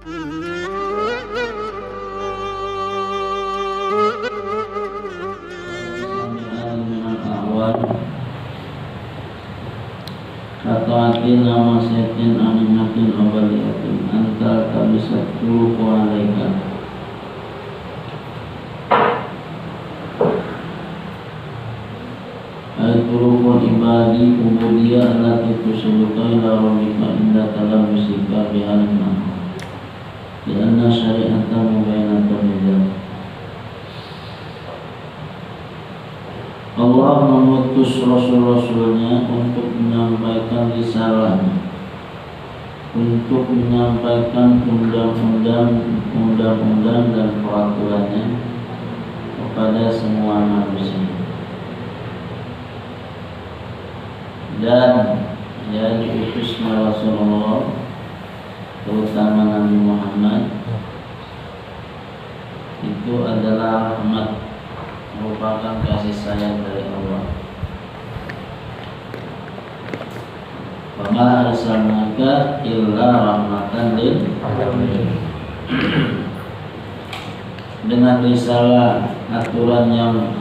Katatin nama setin animatin abadiatin antar kabisatu kualaika Al-Turukul ibadi ubudiyah allati tusubuka ila rabbika inda talamusika bi'alimah Lianna syari'atan mubainatan lidah Allah mengutus Rasul-Rasulnya untuk menyampaikan risalahnya, untuk menyampaikan undang-undang dan peraturannya kepada semua manusia. Dan ya diutusnya Rasulullah, terutama Nabi Muhammad, itu adalah rahmat, merupakan kasih sayang dari Allah. Wa ma arsalnaka illa rahmatan lil alamin. Dengan risalah aturan yang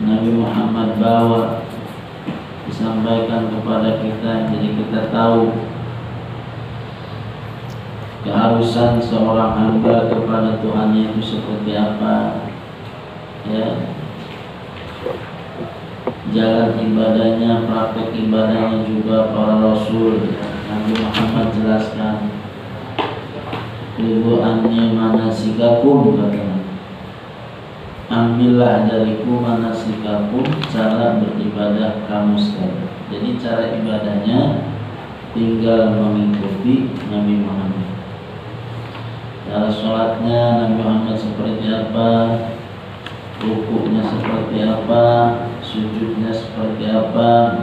Nabi Muhammad bawa disampaikan kepada kita, jadi kita tahu keharusan seorang hamba kepada Tuhannya itu seperti apa, ya, jalan ibadahnya, praktek ibadahnya juga para Rasul Nabi Muhammad jelaskan. Ibu anni manasikakum, katanya, ambillah dariku manasikakum, cara beribadah kamu sekalian. Jadi cara ibadahnya tinggal mengikuti Nabi Muhammad. Cara sholatnya Nabi Muhammad seperti apa, rukuknya seperti apa, sujudnya seperti apa,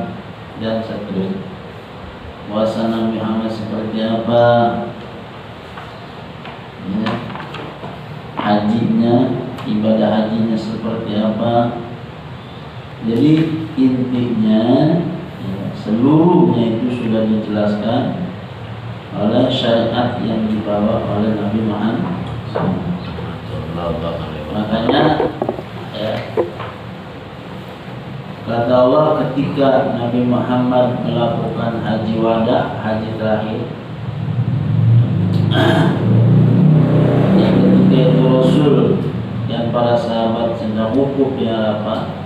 dan seterusnya. Puasa Nabi Muhammad seperti apa, ya, hajinya, ibadah hajinya seperti apa. Jadi intinya ya, seluruhnya itu sudah dijelaskan oleh syariat yang dibawa oleh Nabi Muhammad. Makanya ya, kata Allah ketika Nabi Muhammad melakukan haji wada, haji terakhir, yang ketika itu Rasul dan para sahabat sedang wukuf di Arafah,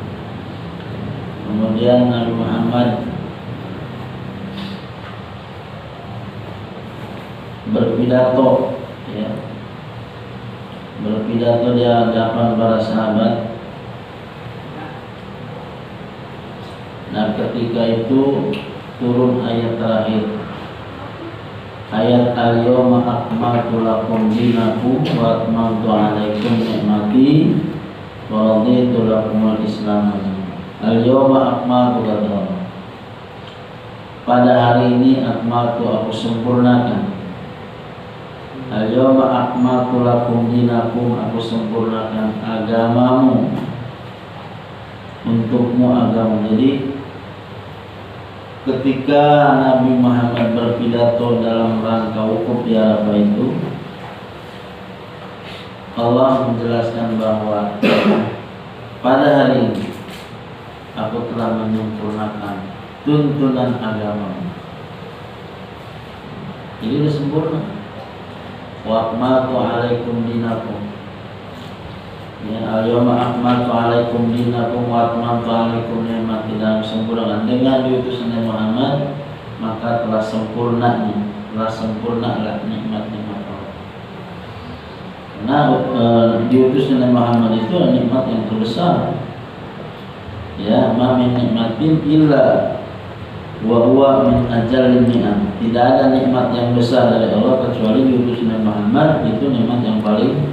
kemudian Nabi Muhammad berpidato, ya, berpidato di hadapan para sahabat. Nah, ketika itu turun ayat terakhir, ayat al-yawma akmaltu lakum dinakum wa atmamtu alaikum ni'mati wa raditu lakumul Islam. Al-yawma akmaltu, kata Allah, pada hari ini akmaltu, aku sempurnakan. Al-yawma akmaltu lakum dinakum, aku sempurnakan agamamu, untukmu agama. Jadi ketika Nabi Muhammad berpidato dalam rangka wukuf di Arafah itu, Allah menjelaskan bahwa pada hari ini aku telah menyempurnakan tuntunan agamamu. Jadi sudah sempurna. Wa akmaltu alaikum dinakum, ya, al-yawma akmaltu alaikum dinakum wa atmamtu alaikum ni'mati, dalam sempurna. Dengan diutusnya Muhammad maka telah sempurnalah nikmat-nikmat Allah. Karena diutusnya Muhammad itu nikmat yang terbesar. Ya, ma min nikmatin illa wa huwa min ajalin ni'am. Tidak ada nikmat yang besar dari Allah kecuali diutusnya Muhammad, itu nikmat yang paling.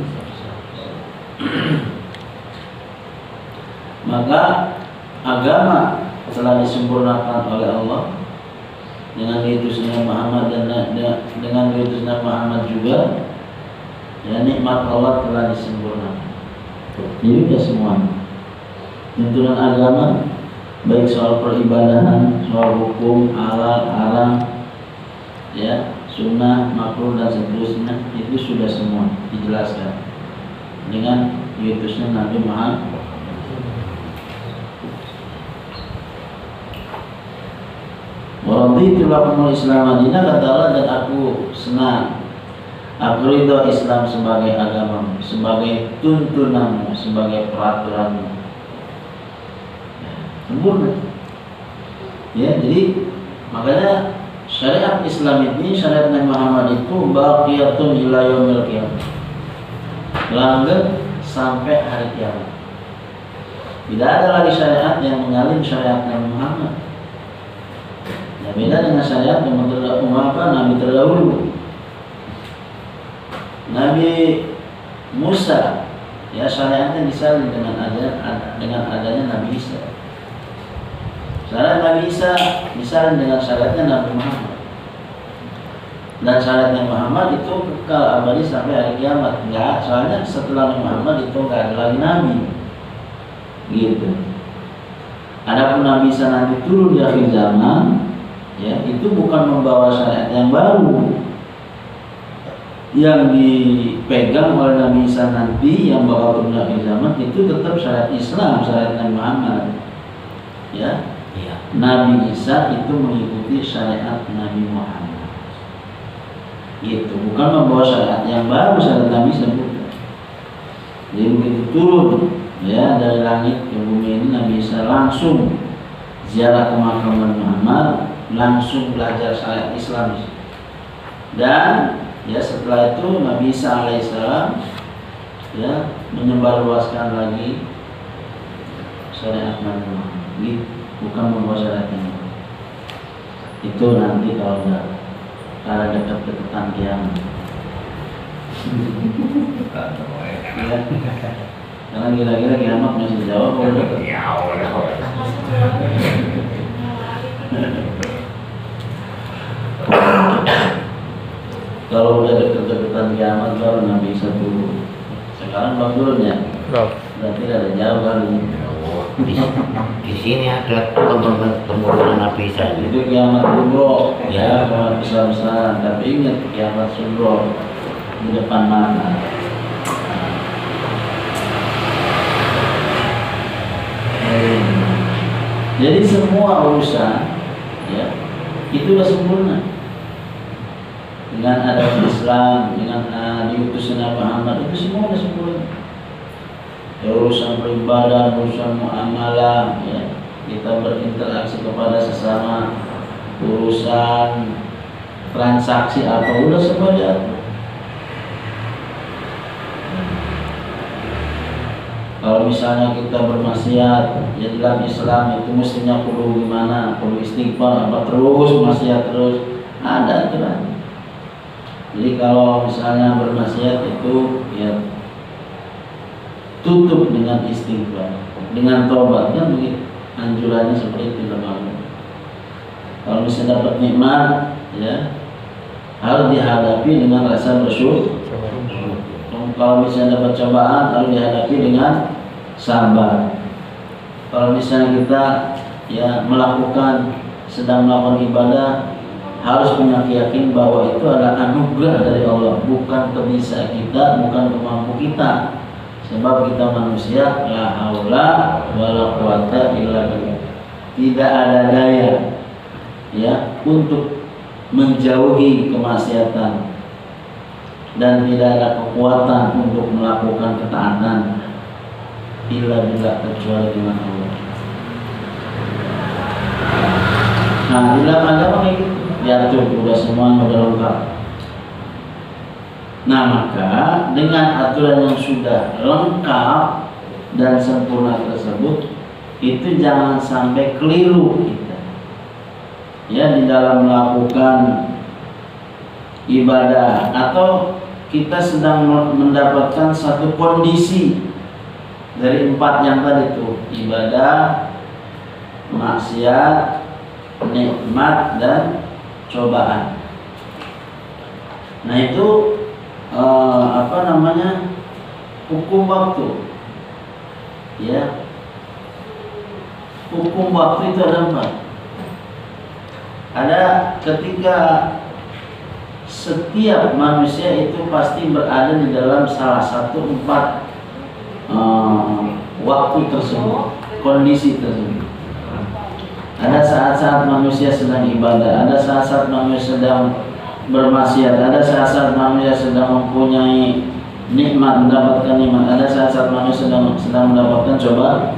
Maka agama telah disempurnakan oleh Allah dengan diutusnya Muhammad, dan dengan diutusnya Muhammad juga ya, nikmat Allah telah disempurnakan. Jadi ya, semua tuntunan agama, baik soal peribadahan, soal hukum, halal, haram, ya, sunnah, makruh dan seterusnya itu sudah semua dijelaskan dengan diutusnya Nabi Muhammad. Waraditu lakumul Islam Madinah, kata Allah, dan aku senang, aku ridho Islam sebagai agama, sebagai tuntunanmu, sebagai peraturanmu. Sempurna. Ya, jadi makanya syariat Islam ini, syariat Nabi Muhammad itu baqiyatun ila yaumil qiyamah, langgeng sampai hari kiamat. Tidak ada lagi syariat yang menyalin syariat Nabi Muhammad. Ya, beda dengan syariat yang Nabi terdahulu. Nabi Musa, ya, syariatnya disalin dengan adanya Nabi Isa. Syariat Nabi Isa disalin dengan syariatnya Nabi Muhammad. Dan syariat Nabi Muhammad itu kekal abadi sampai hari kiamat. Enggak, soalnya setelah Nabi Muhammad itu enggak ada lagi Nabi. Gitu. Adapun Nabi Isa nanti turun di akhir zaman, ya, itu bukan membawa syariat yang baru. Yang dipegang oleh Nabi Isa nanti yang bakal turun di akhir zaman itu tetap syariat Islam, syariat Nabi Muhammad. Ya. Nabi Isa itu mengikuti syariat Nabi Muhammad. Gitu, bukan membawa syariat yang baru, syariat Nabi Isa bukan. Jadi begitu turun, ya, dari langit ke bumi ini, Nabi Isa langsung ziarah ke makam Nabi Muhammad, langsung belajar syariat Islam. Dan ya setelah itu Nabi Isa alaihissalam, ya, menyebarluaskan lagi syariat Nabi Muhammad. Gitu, bukan membawa syariat yang baru. Itu nanti kalau udah karena dekat-dekatan kiamat. Ya. Karena kira-kira kiamat masih jauh kalau dekat. Kalau udah dekat-dekatan kiamat baru Nabi Isa turun. Sekarang belum turun ya? Belum. Berarti ada jauh kali. Di sini ada penurunan Nabi Isa. Itu kiamat kubro, ya, kiamat besar-besaran. Tapi ingat kiamat sugro di depan mata. Jadi semua urusan, ya, itu sudah sempurna. Dengan ada Islam, dengan diutusnya Nabi Muhammad, itu semua sudah sempurna. Ya, urusan beribadah, urusan muamalah, ya, kita berinteraksi kepada sesama, urusan transaksi apa, udah semua diatur. Kalau misalnya kita bermaksiat, ya dalam Islam itu mestinya perlu gimana, perlu istighfar, apa terus maksiat terus, ada aturan. Jadi kalau misalnya bermaksiat itu, ya, tutup dengan istighfar, dengan tobat, kan begitu. Anjurannya seperti itu teman-teman. Kalau misalnya dapat nikmat, ya, harus dihadapi dengan rasa bersyukur. Kalau misalnya dapat cobaan, harus dihadapi dengan sabar. Kalau misalnya kita, ya, sedang melakukan ibadah, harus punya keyakinan bahwa itu adalah anugerah dari Allah, bukan kebisaan kita, bukan kemampu kita. Sebab kita manusia, la haula wala quwata illa billah. Tidak ada daya, ya, untuk menjauhi kemaksiatan, dan tidak ada kekuatan untuk melakukan ketaatan illa billah, kecuali dengan Allah. Nah, di dalam agama kayak gitu diatur, udah semua udah lengkap. Nah, maka dengan aturan yang sudah lengkap dan sempurna tersebut, itu jangan sampai keliru kita, ya, di dalam melakukan ibadah, atau kita sedang mendapatkan satu kondisi dari 4 yang tadi itu: ibadah, maksiat, nikmat, dan cobaan. Nah, itu hukum waktu, ya. Hukum waktu itu ada 4. Ada ketika setiap manusia itu pasti berada di dalam salah satu 4 waktu tersebut, kondisi tersebut. Ada saat-saat manusia sedang ibadah, ada saat-saat manusia sedang bermaksiat, ada saat-saat manusia sedang mempunyai nikmat, mendapatkan nikmat, ada saat-saat manusia sedang mendapatkan coba.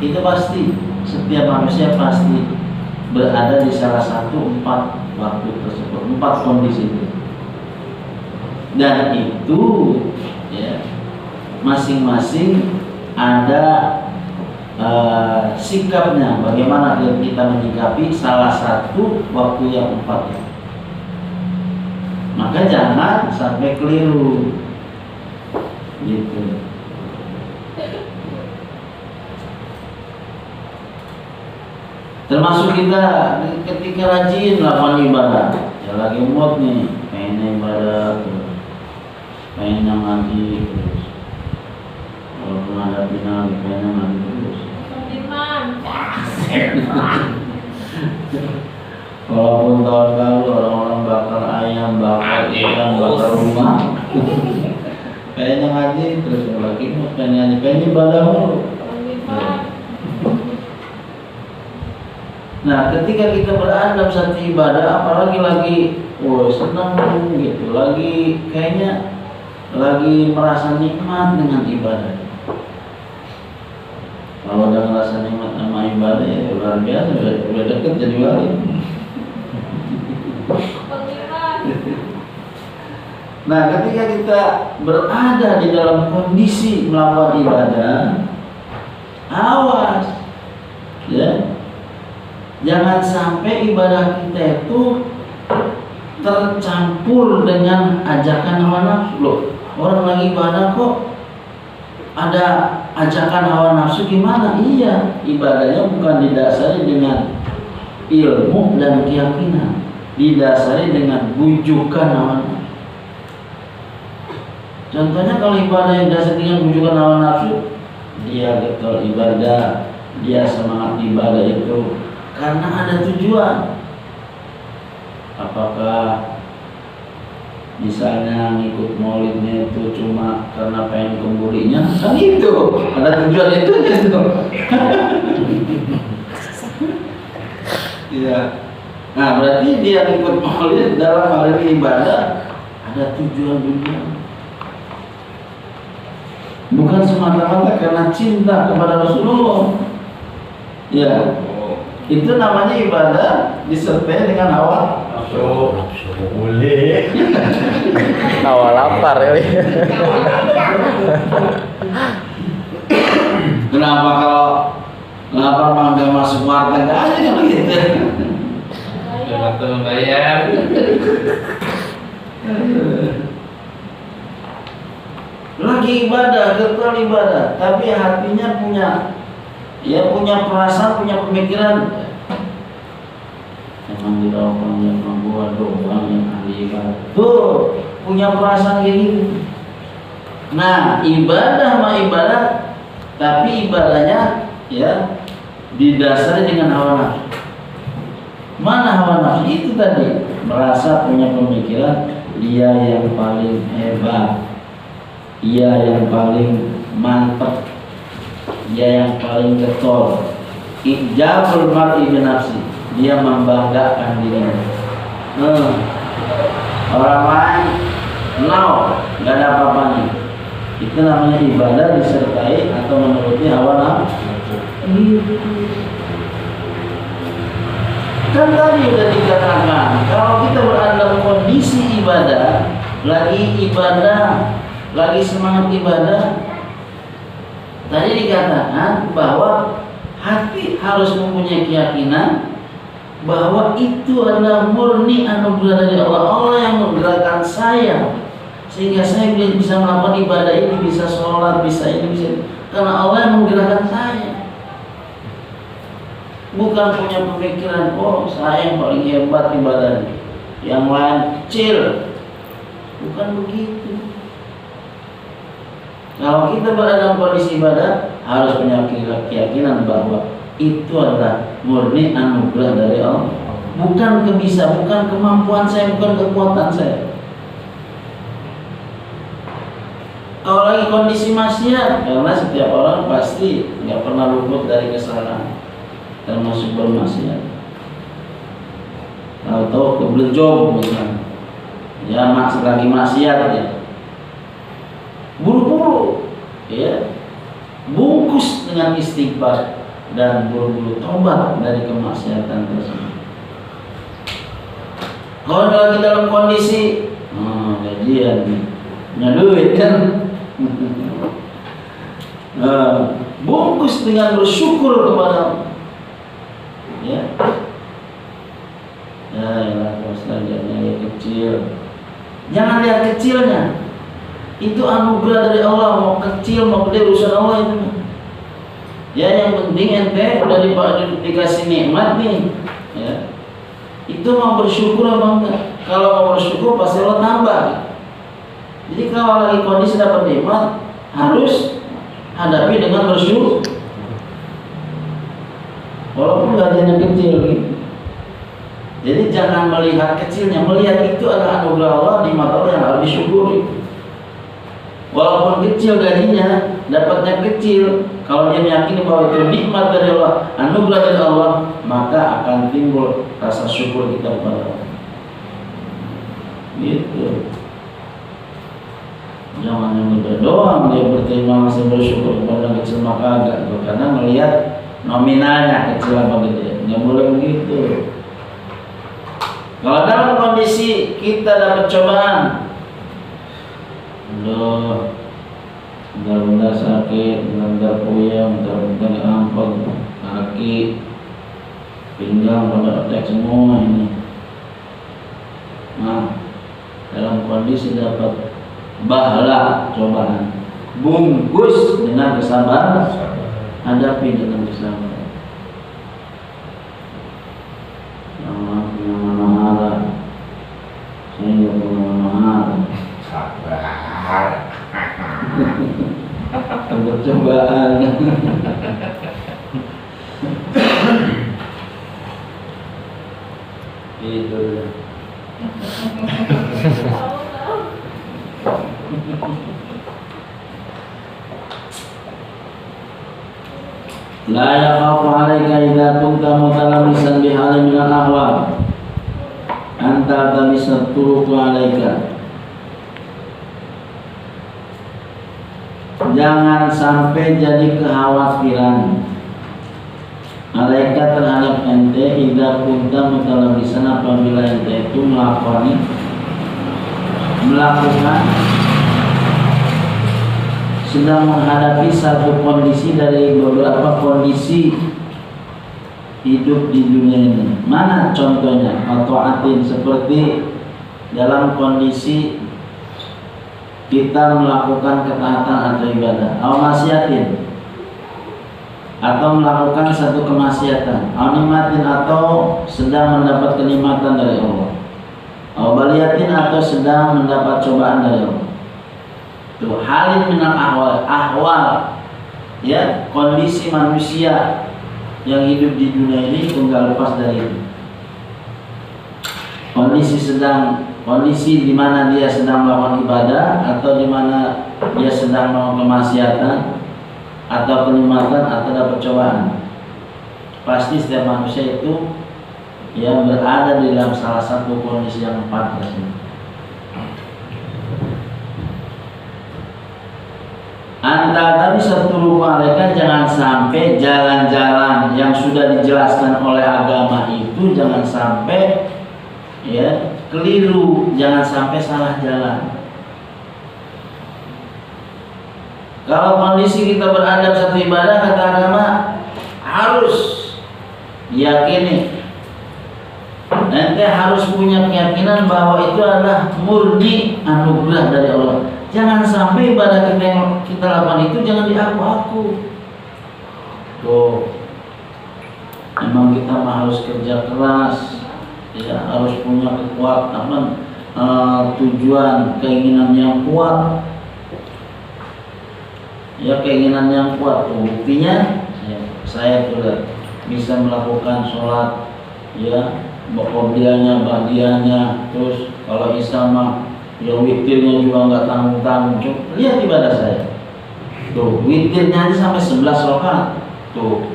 Itu pasti, setiap manusia pasti berada di salah satu 4 waktu tersebut, 4 kondisi itu. Dan itu ya, masing-masing ada sikapnya, bagaimana kita menyikapi salah satu waktu yang 4 itu. Maka jangan sampai keliru gitu. Termasuk kita ketika rajin melakukan ibadah, ya lagi mood nih, pengen ibadah terus, pengen ngaji terus, walaupun ada final pengen ngaji terus. Walaupun tahun lalu orang-orang bakar ayam, bakar ikan, bakar rumah, pengen ngaji terus, lagi mood pengen ngaji, pengen ibadah mulu. Nah, ketika kita berada dalam satu ibadah, apalagi lagi senang gitu, lagi kayaknya lagi merasa nikmat dengan ibadah. Kalau udah merasa nikmat sama ibadah ya luar biasa, udah deket jadi wali. Nah, ketika kita berada di dalam kondisi melakukan ibadah, awas ya. Jangan sampai ibadah kita itu tercampur dengan ajakan hawa nafsu. Loh, orang lagi ibadah kok ada ajakan hawa nafsu, gimana? Iya, ibadahnya bukan didasari dengan ilmu dan keyakinan, didasari dengan bujukan hawa nafsu. Contohnya kalau ibadah yang didasari dengan bujukan hawa nafsu, dia getol ibadah, dia semangat ibadah itu karena ada tujuan. Apakah misalnya ngikut maulidnya itu cuma karena pengen kemburinya? Kan itu, ada tujuan itu gitu. Iya. Nah, berarti dia ngikut maulid dalam hal ini ibadah ada tujuan. Bukan semata-mata karena cinta kepada Rasulullah. Ya. Itu namanya ibadah disertai dengan hawa nafsu. Boleh. Hawa lapar ya. Kenapa mah nggak masuk warteg aja kan begitu? Waktu membayar. Lagi ibadah, getol ibadah, tapi hatinya punya perasaan, punya pemikiran. Emang gua doang yang ahli ibadah. Tuh, punya perasaan kayak gitu. Nah, ibadah mah ibadah, tapi ibadahnya ya didasari dengan hawa nafsu. Mana hawa nafsu itu tadi? Merasa punya pemikiran dia yang paling hebat, dia yang paling mantap, dia yang paling getol. Ijabul mar'i bi nafsi, dia membanggakan dirinya. Orang lain nggak ada apa-apanya. Itu namanya ibadah disertai atau menuruti hawa nafsu. Kan tadi udah dikatakan kalau kita berada dalam kondisi ibadah, lagi semangat ibadah, tadi dikatakan bahwa hati harus mempunyai keyakinan bahwa itu adalah murni anugerah dari Allah. Allah yang menggerakkan saya sehingga saya bisa melakukan ibadah ini, bisa sholat, bisa ini, bisa ini. Karena Allah yang menggerakkan saya. Bukan punya pemikiran, oh saya yang paling hebat ibadahnya, yang lain kecil. Bukan begitu. Kalau kita berada dalam kondisi ibadah, harus punya keyakinan bahwa itu adalah murni anugerah dari Allah. bukan kemampuan saya, bukan kekuatan saya. Kalau lagi kondisi maksiat, karena setiap orang pasti nggak pernah luput dari kesalahan, termasuk bermaksiat. Tahu-tahu keblejong misalnya, ya lagi maksiat ya, buru-buru, ya, bungkus dengan istighfar dan buru-buru tobat dari kemaksiatan tersebut. Kalau lagi dalam kondisi gajian nih, punya duit kan, bungkus dengan bersyukur kepada, ya, lihat kecil, jangan lihat kecilnya, itu anugerah dari Allah, mau kecil mau gede urusan Allah itu. Ya yang penting ente udah dikasih nikmat nih, ya, itu mau bersyukur apa enggak? Kalau mau bersyukur pasti Allah tambah. Jadi kalau lagi kondisi dapat nikmat, harus hadapi dengan bersyukur. Walaupun gajinya kecil gitu. Jadi jangan melihat kecilnya, melihat itu adalah anugerah Allah, nikmat Allah yang harus disyukuri. Walaupun kecil gajinya, dapatnya kecil, kalau dia meyakini bahwa itu nikmat dari Allah, anugerah dari Allah, maka akan timbul rasa syukur kita kepada Allah. Gitu. Jangan yang gede doang dia berterima kasih bersyukur kepada yang kecil, maka agak karena melihat nominalnya kecil apa gede, nggak boleh begitu. Kalau dalam kondisi kita dapat cobaan, bentar-bentar sakit, bentar-bentar puyeng, bentar-bentar ampel, kaki, pinggang pada attack semua ini. Nah, dalam kondisi dapat bahala cobaan, bungkus dengan kesabaran, hadapi dengan kesabaran. Yang mana saya juga punya mahal. Sabar. Untuk cobaan. Itu. La yakhafu 'alaika idza kunta mutalamisan bihalin minal ahwal anta tamisat turuq 'alaika. Jangan sampai jadi kekhawatiran alaika terhadap ente idza kunta mutalamisan, apabila ente itu melakukan sedang menghadapi satu kondisi dari beberapa kondisi hidup di dunia ini. Mana contohnya? Atau'atin, seperti dalam kondisi kita melakukan ketaatan atau ibadah. Au maksiatin, atau melakukan satu kemaksiatan. Au nikmatin, atau sedang mendapat kenikmatan dari Allah. Au baliyatin, atau sedang mendapat cobaan dari Allah. Halin minal ahwal, ya, kondisi manusia yang hidup di dunia ini enggak lepas dari itu. Kondisi di mana dia sedang melakukan ibadah, atau di mana dia sedang melakukan kemaksiatan atau kenikmatan atau dapat cobaan. Pasti setiap manusia itu ya berada di dalam salah satu kondisi yang empat tersebut. Anta tadi satu mereka, jangan sampai jalan-jalan yang sudah dijelaskan oleh agama itu jangan sampai ya keliru, jangan sampai salah jalan. Kalau kondisi kita beradab satu ibadah, kata agama harus yakini, ente harus punya keyakinan bahwa itu adalah murni anugerah dari Allah. Jangan sampai ibadah kita yang kita lakukan itu jangan diaku-aku. Tuh, memang kita harus kerja keras, ya, harus punya kekuatan, tujuan, keinginan yang kuat, ya, keinginan yang kuat. Tuh, buktinya, ya, saya sudah bisa melakukan sholat, ya, qobliyahnya, ba'diyahnya, terus kalau isya mah yang witirnya juga nggak tanggung-tanggung. Lihat ibadah saya. Tuh, witirnya aja sampai 11 rakaat. Tuh.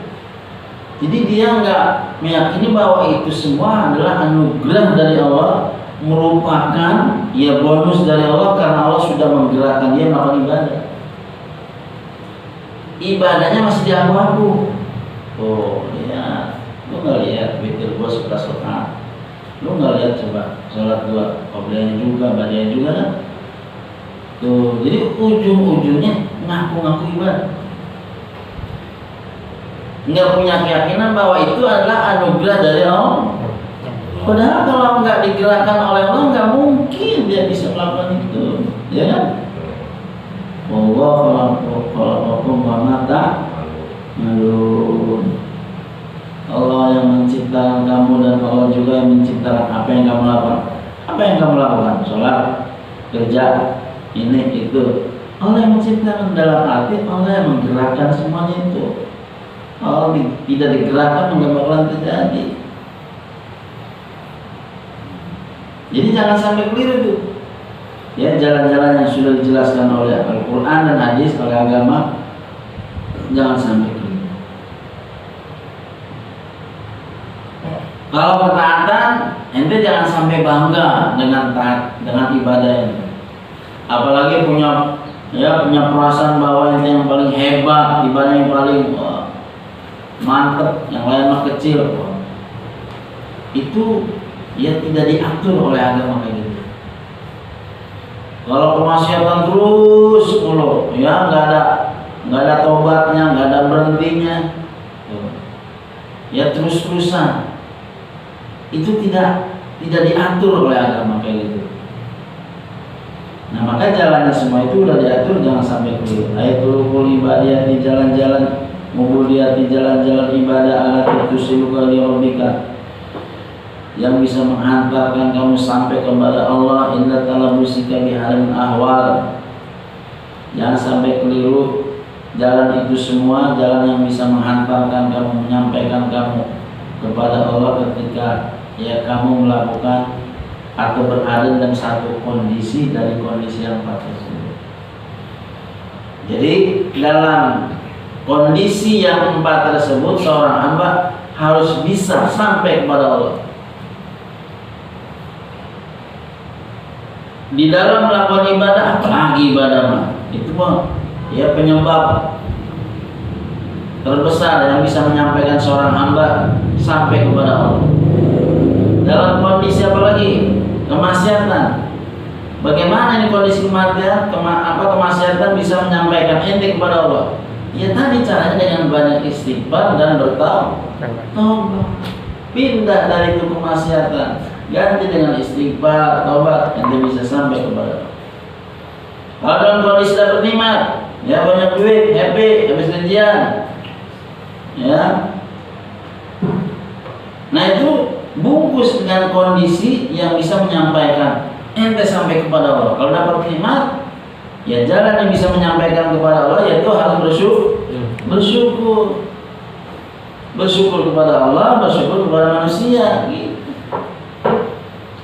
Jadi dia nggak meyakini bahwa itu semua adalah anugerah dari Allah, merupakan ya bonus dari Allah karena Allah sudah menggerakkan dia melakukan ibadah. Ibadahnya masih diaku-aku. Oh ya, lu nggak lihat witir gua 11 rakaat. Lu nggak lihat coba sholat gua qobliyahnya juga, ba'diyahnya juga kan? Tuh, jadi ujung-ujungnya ngaku-ngaku ibadah. Nggak punya keyakinan bahwa itu adalah anugerah dari Allah. Padahal kalau nggak digerakkan oleh Allah, nggak mungkin dia bisa melakukan itu, ya kan? Allah khalaqakum wa ma ta'malun. Allah yang menciptakan kamu dan Allah juga yang menciptakan apa yang kamu lakukan. Apa yang kamu lakukan? Sholat, kerja, ini itu. Allah yang menciptakan, dalam arti Allah yang menggerakkan semuanya itu. Allah tidak digerakkan nggak bakalan terjadi. Jadi jangan sampai keliru tuh. Ya, jalan-jalan yang sudah dijelaskan oleh Al-Quran dan hadis, oleh agama, jangan sampai keliru. Kalau ketaatan, ente jangan sampai bangga dengan taat, dengan ibadah ini. Apalagi punya perasaan bahwa ente yang paling hebat, ibadah yang paling mantep, yang lain mah kecil. Itu ya tidak diatur oleh agama kayak gitu. Kalau kemaksiatan terus mulu, ya nggak ada tobatnya, nggak ada berhentinya, ya terus-terusan, itu tidak diatur oleh agama kayak gitu. Nah maka jalannya semua itu udah diatur, jangan sampai keliru. Ayatul ibadah di jalan-jalan, mubudiyah di jalan-jalan ibadah ala tusiluka li rabbika, yang bisa menghantarkan kamu sampai kepada Allah. Inna talabusika bihalim ahwal, jangan sampai keliru. Jalan itu semua jalan yang bisa menghantarkan kamu, menyampaikan kamu kepada Allah ketika ya kamu melakukan atau berada dalam satu kondisi dari kondisi yang empat tersebut. Jadi dalam kondisi yang empat tersebut seorang hamba harus bisa sampai kepada Allah. Di dalam melakukan ibadah, apalagi ibadah mah, itu mah ya penyebab terbesar yang bisa menyampaikan seorang hamba sampai kepada Allah. Dalam kondisi apa lagi? Kemaksiatan. Bagaimana ini kondisi kemaksiatan bisa menyampaikan ente kepada Allah? Ya tadi caranya dengan banyak istighfar dan bertaubat. Pindah dari itu kemaksiatan, ganti dengan istighfar, taubat, ente bisa sampai kepada Allah. Kalau dalam kondisi dapat nikmat, ya banyak duit, happy, habis gajian, ya. Nah itu bungkus dengan kondisi yang bisa menyampaikan ente sampai kepada Allah. Kalau dapat nikmat, ya jalan yang bisa menyampaikan kepada Allah yaitu harus bersyukur kepada Allah, bersyukur kepada manusia gitu.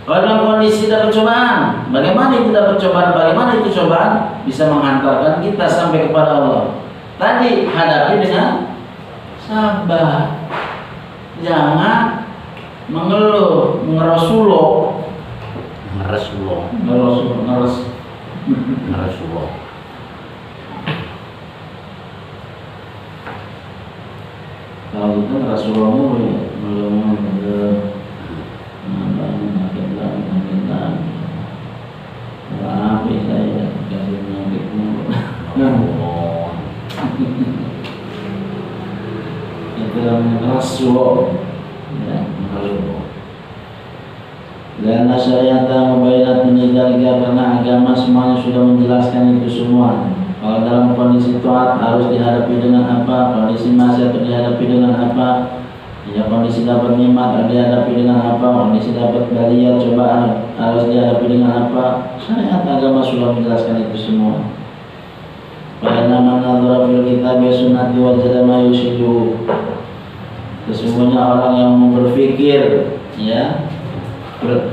Kalau dalam kondisi dapat cobaan, bagaimana itu dapat cobaan? Bagaimana itu cobaan bisa menghantarkan kita sampai kepada Allah? Tadi hadapi dengan sabar. Jangan mengeluh, ngeresulok. Kalau itu Rasulullah belum saya kasih nyakitmu itu Rasulullah ya, dan syariatnya mubayyinatun lidzalika, karena agama semuanya sudah menjelaskan itu semua. Kalau dalam kondisi taat harus dihadapi dengan apa, kondisi maksiat dihadapi dengan apa, ya kondisi dapat nikmat harus dihadapi dengan apa, kondisi dapat baliyah cobaan harus dihadapi dengan apa. Syariat agama sudah menjelaskan itu semua. Fa inna man nadzara fil kitabi sunnati wajada ma yushidu. Sesungguhnya orang yang berpikir ya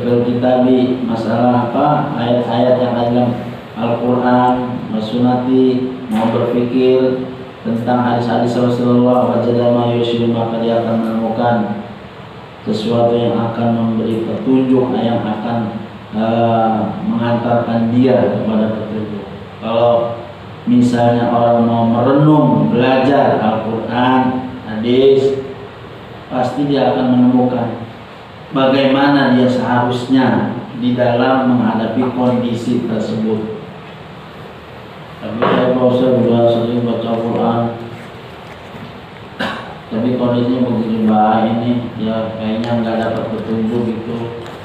berkitabi masalah apa ayat-ayat yang ada dalam Al-Quran, Sunnati, mau berpikir tentang hadis-hadis Rasulullah wajadama yushidu, maka dia akan menemukan sesuatu yang akan memberi petunjuk, yang akan mengantarkan dia kepada petunjuk. Kalau misalnya orang mau merenung, belajar Al-Quran, hadis, pasti dia akan menemukan bagaimana dia seharusnya di dalam menghadapi kondisi tersebut. Tapi saya sudah sering baca Quran, tapi kondisinya begitu baik ini, ya kayaknya nggak dapat petunjuk gitu.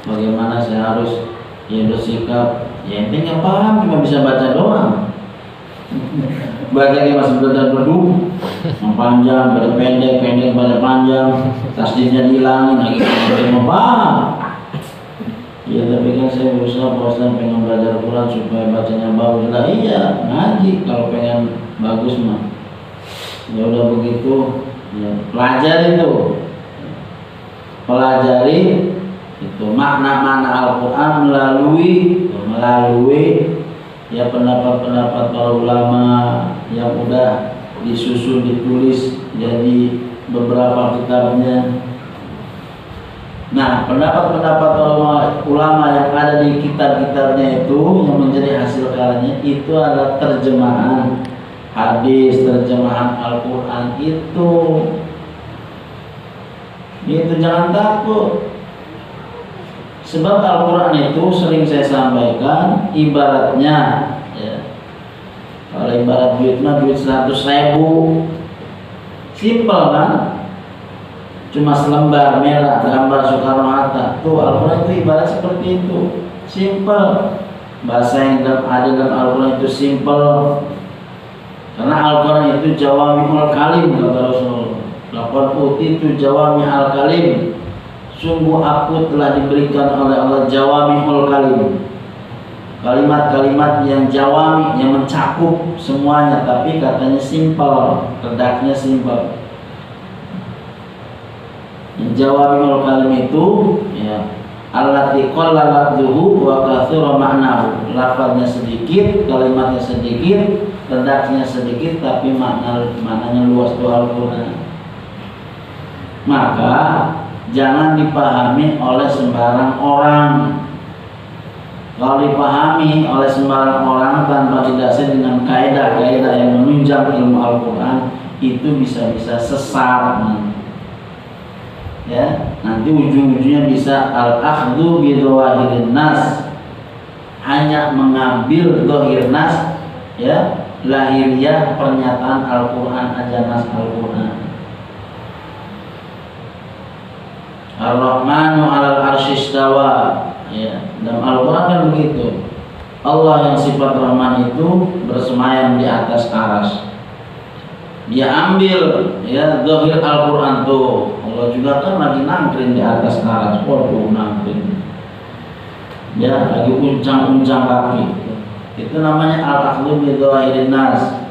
Bagaimana saya harus bersikap? Ya intinya paham, cuma bisa baca doang. Bacanya masih berdua, panjang, pada pendek, pendek, pada panjang, tasdidnya dihilangin, lagi mau paham. Ya tapi kan saya berusaha bosan pengen belajar Quran supaya bacanya bagus lah. Iya ngaji kalau pengen bagus mah. Ya udah begitu, ya pelajari itu makna-makna Al-Quran melalui ya pendapat-pendapat para ulama yang udah disusun, ditulis jadi beberapa kitabnya. Nah, pendapat-pendapat ulama yang ada di kitab-kitabnya itu yang menjadi hasil karyanya itu adalah terjemahan hadis, terjemahan Al-Quran itu jangan takut. Sebab Al-Quran itu sering saya sampaikan ibaratnya ya, kalau ibarat duitnya duit 100.000, simpel kan, cuma selembar merah gambar Soekarno-Hatta. Tuh Al-Quran itu ibarat seperti itu, simpel. Bahasa yang ada dalam Al-Quran itu simpel, karena Al-Quran itu jawami'ul kalim kata Rasulullah. Laqad utitu jawami'ul kalim, sungguh aku telah diberikan oleh Allah jawami'ul kalim, kalimat-kalimat yang jawami, yang mencakup semuanya, tapi katanya simpel, redaknya simpel. Jawami'ul kalim itu ya allati qalla lafzuhu wa katsura ma'nahu, lafaznya sedikit, kalimatnya sedikit, redaknya sedikit, tapi maknanya luas. Itu Al-Quran. Maka jangan dipahami oleh sembarang orang. Kalau dipahami oleh sembarang orang tanpa didasari dengan kaidah-kaidah yang menunjang ilmu Al-Quran, itu bisa-bisa sesat. Ya, nanti ujung-ujungnya bisa al-akhdhu bi dhawahirin nas, hanya mengambil dhahir nas, ya, lahiriah pernyataan Al-Quran aja, nas Al-Quran. Ar-Rahmanu 'alal 'arsy istawa. Ya, dalam Al-Quran kan begitu. Allah yang sifat Rahman itu bersemayam di atas arsy. Dia ambil ya zahir Al-Quran tuh. Allah juga kan lagi nangkring di atas arsy. Waduh, nangkring. Ya, lagi uncang-uncang kaki. Itu namanya al-akhdhu bi dhawahirin nas.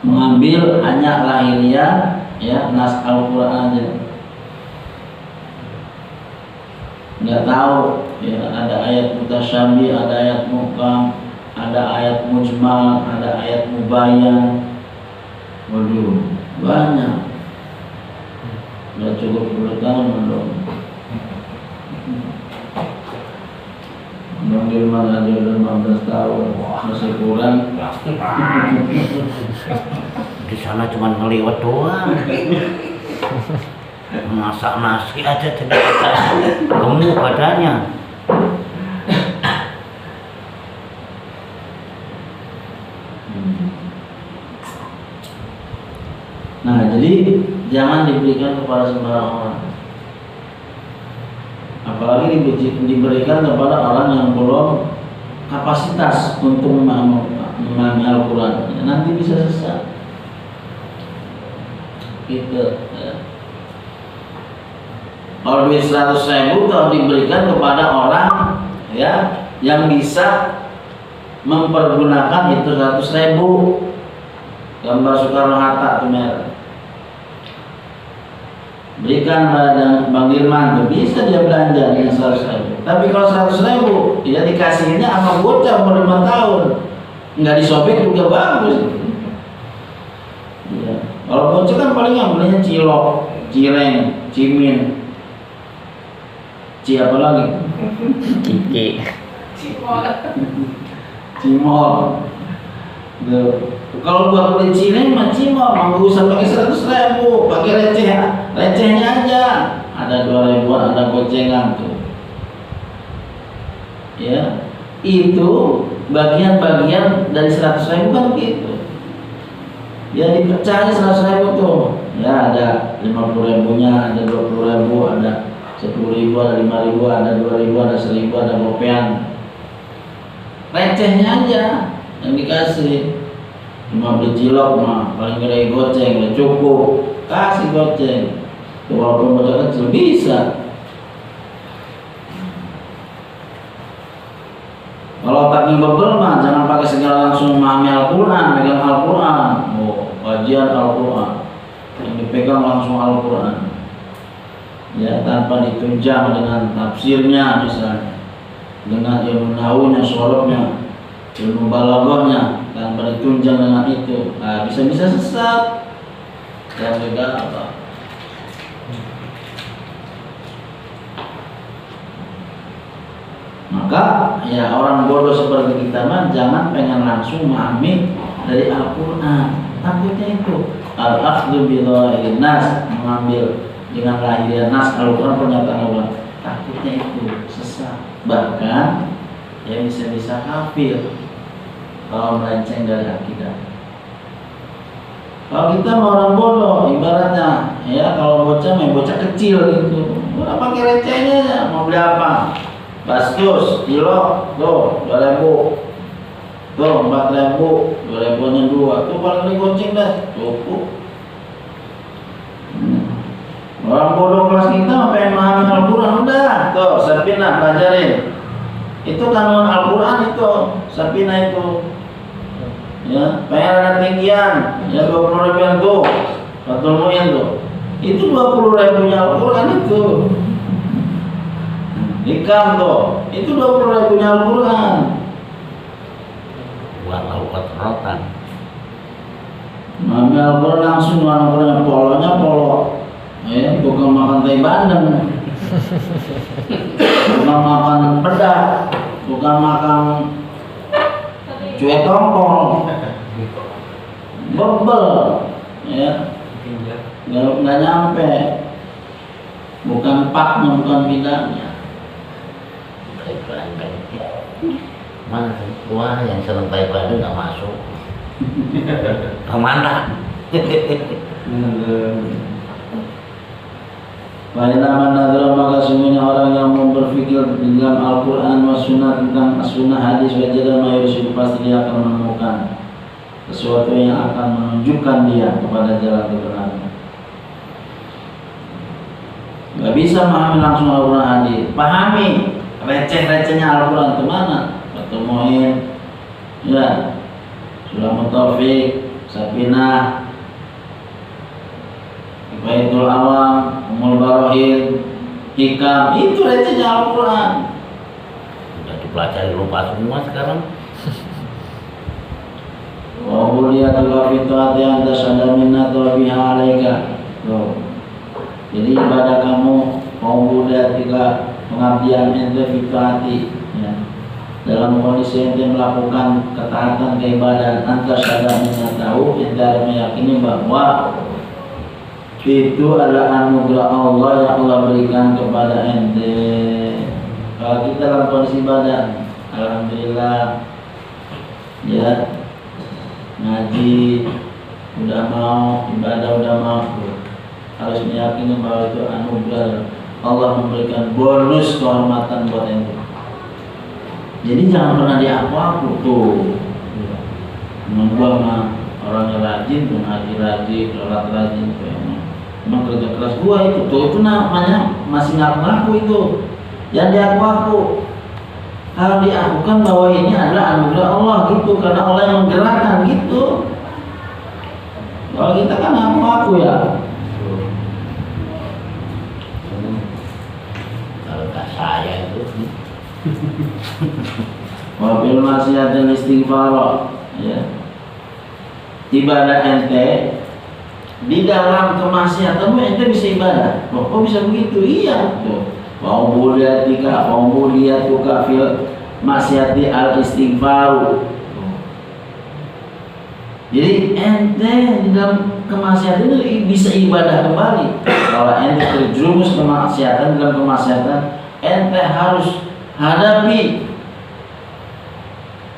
Mengambil hanya lahiriah ya nas Al-Quran aja. Nggak tahu ya, ada ayat mutasyabih, ada ayat muhkam, ada ayat mujmal, ada ayat mubayyan. Waduh, banyak. Nggak cukup 10 tahun dong. Manggil mana aja udah 15 tahun, masih kurang. Di sana cuma ngeliwat doang. Masak nasi aja tidak gemuk badannya. Nah, jadi jangan diberikan kepada sembarang orang. Apalagi diberikan kepada orang yang belum kapasitas untuk memahami Al-Quran. Ya, nanti bisa sesat. Gitu ya. Kalau duit 100.000 kalau diberikan kepada orang ya yang bisa mempergunakan itu 100.000, gambar Soekarno-Hatta tuh merah. berikan pada Bang Dirman tuh, bisa dia belanja dengan 100.000. Tapi kalau 100.000 ya dikasihnya sama bocah umur 5 tahun, nggak disobek juga bagus. Ya. Kalau bocah kan paling yang belinya cilok, cireng, cimin, apa lagi? Kiki. Cimol. Kalau buat beli cireng mah cimol, nggak usah pakai 100.000, pakai recehnya aja. Ada 2.000-an, ada gocengan tuh. Ya, itu bagian-bagian dari 100.000 kan gitu. Ya dipecah aja 100.000 tuh. Ya ada 50.000-nya, ada 20.000, ada 10.000, ada 5.000, ada 2.000, ada 1.000, ada gopean. Recehnya aja yang dikasih. Cuma beli cilok mah paling gede goceng, udah cukup, kasih goceng. Walaupun bocah kecil bisa. Kalau otaknya bebel mah jangan pakai segala langsung memahami Al-Quran, pegang Al-Quran. Oh, kajian Al-Quran yang dipegang langsung Al-Quran. Ya, tanpa ditunjang dengan tafsirnya misalnya, dengan ilmu nahunya, sorobnya, ilmu balaghahnya, tanpa ditunjang dengan itu, nah, bisa-bisa sesat. Dan juga apa? Maka ya orang bodoh seperti kita mah jangan pengen langsung memahami dari Al-Quran. Takutnya itu al-akhdhu bi dhahirin nas, mengambil dengan lahiriah nas Al-Quran, pernyataan Allah. Takutnya itu sesat, bahkan ya bisa-bisa kafir kalau melenceng dari akidah. Kalau kita mau orang bodoh, ibaratnya ya kalau bocah main bocah kecil gitu, udah pakai recehnya ya, mau beli apa? Baskus, cilok, tuh 2.000, tuh 4.000, 2.000-nya 2, tuh paling digoceng dah, cukup. Orang bodoh kelas kita pengen memahami Al-Quran, udah, tuh Sapina pelajarin. Itu kandungan Al-Quran itu, Sapina itu. Ya, pengen ada tinggian, ya 20.000 tuh, Fatul Mu'in tuh. Itu 20.000-nya Al-Quran itu. Hikam tuh, itu 20.000-nya Al-Quran. Buat Al-Quran rotan. Mami Al-Quran langsung Al-Quran polonya polo. Ya, bukan makan teh bandeng. Bukan makan pedak, bukan makan cuek tongkol. Bebel, ya. Nggak nyampe. Bukan paknya, bukan bidangnya. Mana wah yang seneng Taekwondo nggak masuk. Kemana? Bainaman nadra, maka sungguhnya orang yang mau berpikir di dalam Al-Quran wa sunnah, tentang sunnah hadis wajada mayusidu, pasti dia akan menemukan sesuatu yang akan menunjukkan dia kepada jalan kebenaran. Gak bisa memahami langsung Al-Quran hadis, pahami receh-recehnya Al-Quran kemana? Fatul Mu'in, ya, Sulaimul Taufik, Sapinah, Baitul Awam, Umul Barohin, Hikam, itu recehnya Al-Quran. Udah dipelajari lupa semua sekarang. Wa buliyatul wafituati anta sadamina biha alaika. Jadi ibadah kamu kaum budak jika pengabdian ente fituati, ya. Dalam kondisi ente melakukan ketaatan keibadah, anta sadamina tahu, ente ada meyakini bahwa itu adalah anugerah Allah yang Allah berikan kepada ente. Kalau kita dalam kondisi ibadah, alhamdulillah, ya, ngaji udah mau, ibadah udah mau, harus meyakini bahwa itu anugerah Allah, memberikan bonus kehormatan buat ente. Jadi jangan pernah diaku-aku tuh. Gua mah orangnya rajin, tuh ngaji rajin, sholat rajin, emang kerja keras gua itu namanya masih ngaku-ngaku itu. Jangan diaku-aku. Kalau diakukan bahwa ini adalah anugerah Allah gitu, karena Allah yang menggerakkan gitu. Kalau kita kan ngaku-ngaku ya. saya itu. Wa bil maksiatil istighfar, ya. Ibadah ente di dalam kemaksiatanmu ente bisa ibadah. Kok bisa begitu? Iya. Wa ubudiyatuka fil maksiati al istighfar. Jadi ente di dalam kemaksiatan itu bisa ibadah kembali. Kalau ente terjerumus kemaksiatan, dalam kemaksiatan ente harus hadapi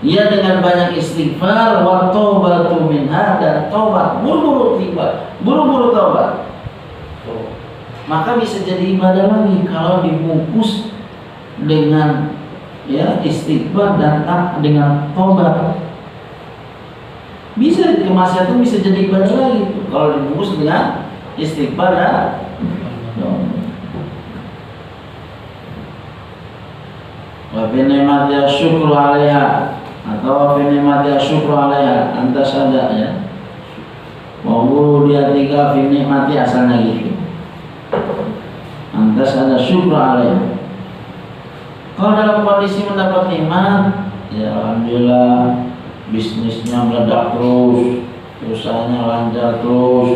ya dengan banyak istighfar wa taubatu minha, dan taubat, buru-buru taubat. Maka bisa jadi ibadah lagi kalau dibungkus dengan ya istighfar dan dengan taubat. Bisa kemaksiatan bisa jadi ibadah lagi kalau dibungkus dengan istighfar dan wa fi ni'mati syukru 'alaiha, atau wa fi ni'mati syukru 'alaiha anta sada, ya. Wa wudiyatika fi ni'mati asalnya gitu. Anta sada syukru 'alaiha. Kalau dalam kondisi mendapat nikmat, ya alhamdulillah, bisnisnya meledak terus, usahanya lancar terus,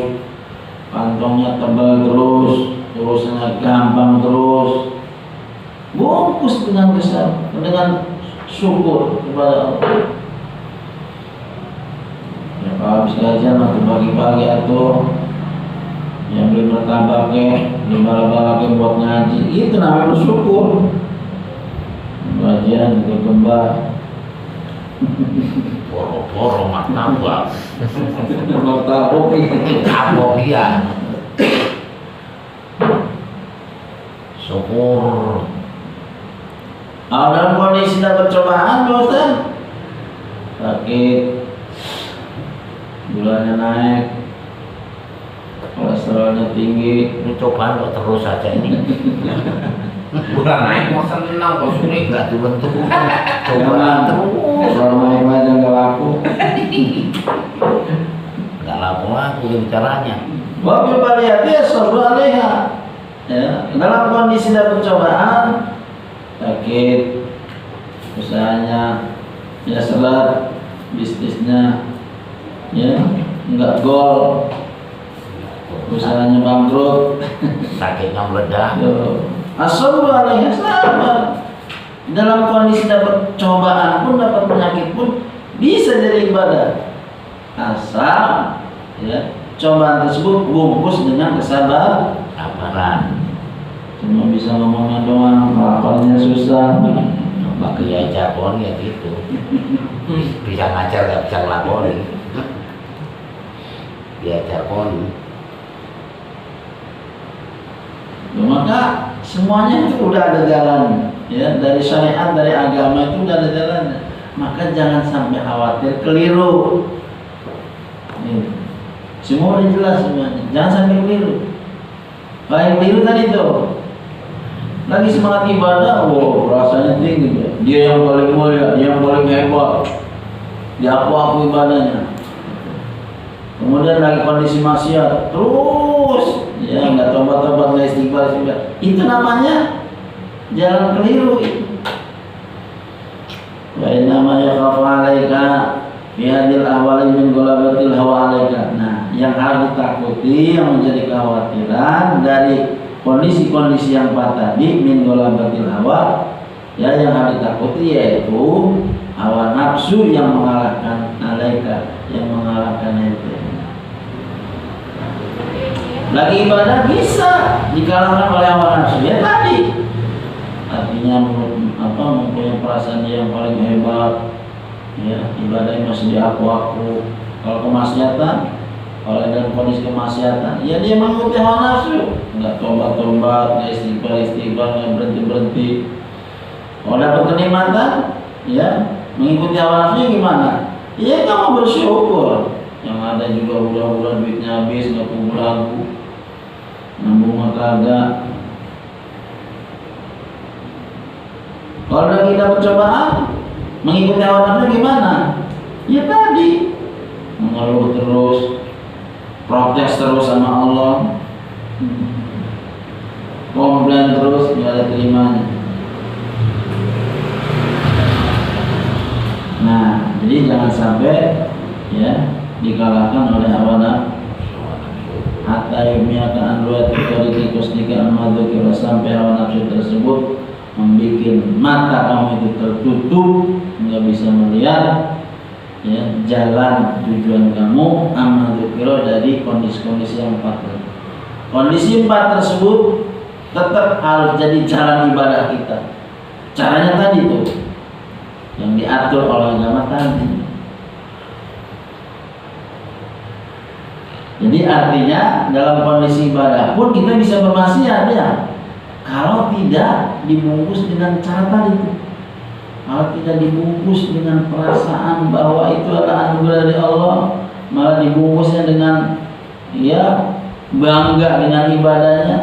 kantongnya tebal terus, urusannya gampang terus, bungkus dengan syukur kepada Allah. Ya kalau habis gajian atau pagi-pagi atau yang beli martabak beli bala-bala buat ngaji, itu namanya bersyukur. Gajian ke kembar, Boro-boro martabak. martabak Kabogian. Syukur. Kalau dalam kondisi dapat cobaan, bosan, sakit, gulanya naik, kolesterolnya tinggi, Ini cobaan kok terus saja ini. Bulan naik mau senang kok sulit. Enggak dibentuk. cobaan Cobaan terus. kalau naik aja nggak laku. Enggak laku caranya. Wabil baliyati sabru alaiha, ya. Dalam kondisi dapat cobaan, sakit, usahanya ya selat, bisnisnya ya nggak gol, usahanya bangkrut, Sakitnya meledak. asal alaiha, sabar. Dalam kondisi dapat cobaan pun, dapat penyakit pun bisa jadi ibadah, asal ya cobaan tersebut bungkus dengan kesabaran. Cuma bisa ngomongnya doang, ngelakonnya susah. Coba Kiai Japon ya gitu. Bisa ngajar gak bisa ngelakoni. Kiai Japon. Maka semuanya itu udah ada jalan, ya, dari syariat, dari agama itu udah ada jalannya. Maka jangan sampai khawatir keliru. Semua udah jelas semuanya, jangan sampai keliru. Baik keliru tadi tuh, lagi semangat ibadah, rasanya tinggi, dia yang paling mulia, dia yang paling hebat, dia aku ibadahnya. Kemudian lagi kondisi maksiat, terus ya nggak tobat, nggak istighfar, itu namanya jalan keliru. Baik namanya khafu alaika fi hadil ahwali min ghalabatil hawa alaika. Nah, yang harus ditakuti, yang menjadi kekhawatiran dari kondisi-kondisi yang empat tadi, min ghalabatil hawa, ya, yang harus ditakuti yaitu hawa nafsu yang mengalahkan alaika, yang mengalahkan ente. Lagi ibadah bisa dikalahkan oleh hawa nafsu, ya tadi. Artinya mempunyai perasaan dia yang paling hebat, ya, ibadahnya masih diaku-aku. Kalau kemaksiatan, kalau dalam kondisi kemaksiatan, ya dia mengikuti hawa nafsu, nggak tobat, nggak istighfar, nggak berhenti. Kalau dapat kenikmatan, ya mengikuti hawa nafsunya gimana? Ya kamu bersyukur. Yang ada juga bulan-bulan duitnya habis, nggak kumpul lagu, nambung kagak. Kalau lagi dapat cobaan, mengikuti hawa nafsu gimana? Ya tadi, mengeluh terus, protes terus sama Allah, komplain terus, nggak ada terimanya. Jadi jangan sampai ya dikalahkan oleh hawa nafsu. Hatta yumiyaka an ru'yati tariqi kusdika an-madzukira, sampai hawa nafsu tersebut membuat mata kamu itu tertutup, nggak bisa melihat ya jalan tujuan kamu amadzukira dari kondisi-kondisi yang empat. Kondisi empat tersebut tetap harus jadi jalan ibadah kita. Caranya tadi tuh yang diatur oleh agama tadi. Jadi artinya dalam kondisi ibadah pun kita bisa bermaksiat ya, kalau tidak dibungkus dengan cara tadi tuh. Kalau tidak dibungkus dengan perasaan bahwa itu adalah anugerah dari Allah, malah dibungkusnya dengan ya bangga dengan ibadahnya,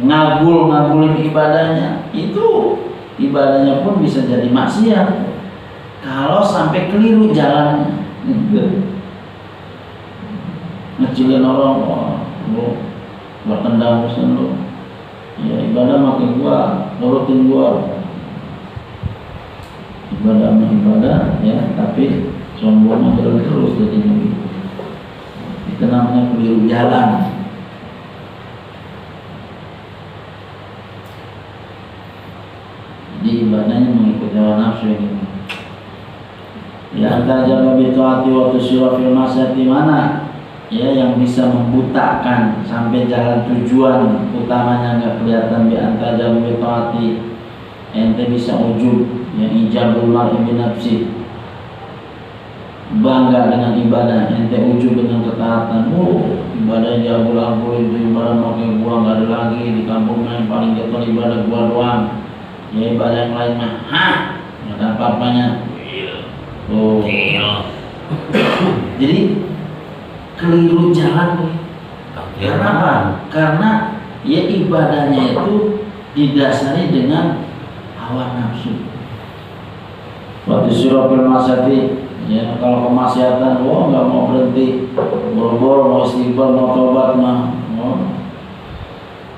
ngagulin ibadahnya, itu ibadahnya pun bisa jadi maksiat kalau sampai keliru jalannya. Ngecilin orang, lo bertendang musuh lo, ya ibadah makin gua, nurutin gua, ibadah ya, tapi sombongnya terus jadinya gitu. Itu namanya keliru jalan. Jadi ibadahnya mengikuti hawa nafsu ini. Ya antara jalan bituati waktu syirah fil masyati mana ya yang bisa membutakan sampai jalan tujuan utamanya nggak kelihatan. Di antara jalan bituati ente bisa ujub yang ijabul mar'i bi nafsi, bangga dengan ibadah, ente ujub dengan ketaatan. Ibadah jabul itu ibadah makin gua nggak ada lagi di kampungnya yang paling getol ibadah gua doang. Ya ibadah yang lain mah nggak ada apa-apanya. Jadi keliru jalan. Karena apa? Karena ya ibadahnya itu didasari dengan hawa nafsu. Waktu sirofil masyati ya, kalau kemaksiatan nggak mau berhenti, boro-boro mau istighfar, mau tobat mah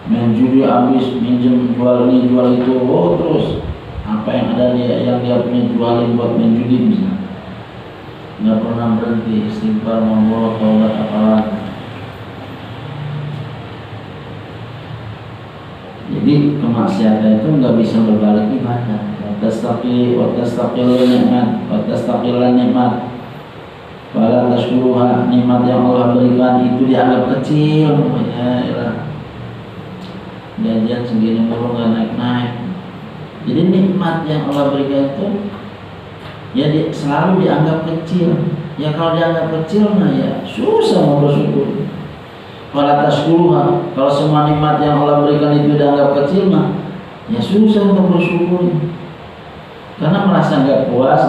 main judi habis, minjem jual ini jual itu, terus apa yang ada yang dia punya jualin buat main judi misalnya, nggak pernah berhenti istighfar, mau tobat apalagi. Jadi kemaksiatan itu nggak bisa berbalik ibadah. Watastaqil nikmat Fala tashkuruha, nikmat yang Allah berikan itu dianggap kecil. Ya gajian segini mulu nggak naik-naik. Jadi nikmat yang Allah berikan itu ya selalu dianggap kecil. Ya kalau dianggap kecil nah ya susah mau bersyukur. Fala tashkuruha, kalau semua nikmat yang Allah berikan itu dianggap kecil mah ya susah untuk bersyukur. Karena merasa nggak puas.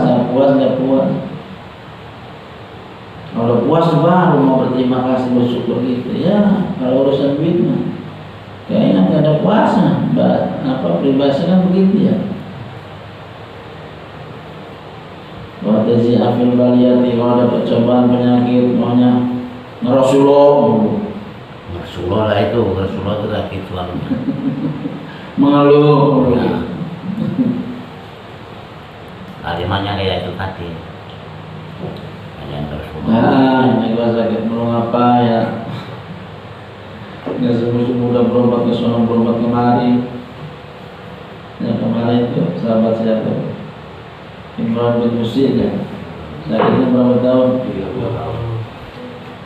Kalau puas baru mau berterima kasih, bersyukur gitu ya. Kalau urusan duit mah kayaknya nggak ada puasnya. Peribahasa kan begitu ya. Waktu si afil baliyati, kalau ada percobaan penyakit maunya Rasulullah lah itu lagi tuan mengeluh. Kalimatnya kayak itu tadi. Yang Rasulullah. Ini gua sakit belum apa ya. Nggak semua udah berobat ke sana, berobat kemari. Ya kemarin itu sahabat saya tuh Imran bin Husain ya. Sakitnya berapa tahun? 32 tahun.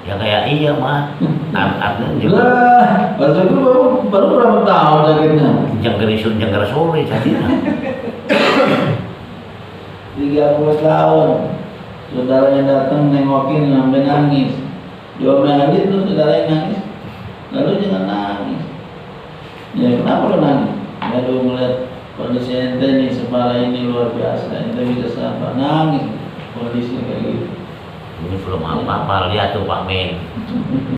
Ya kayak iya mah. Lah, baru berapa tahun sakitnya? Jengger sore jadinya. 30 tahun. Saudaranya datang nengokin sampai nangis. Diomelin tuh saudaranya nangis. Lalu jangan nangis. Ya kenapa lo nangis? Lalu melihat kondisi ente nih separah ini luar biasa. Ente bisa sabar nangis. Kondisi kayak gitu. Ini belum apa-apa, lihat tuh Pak Men.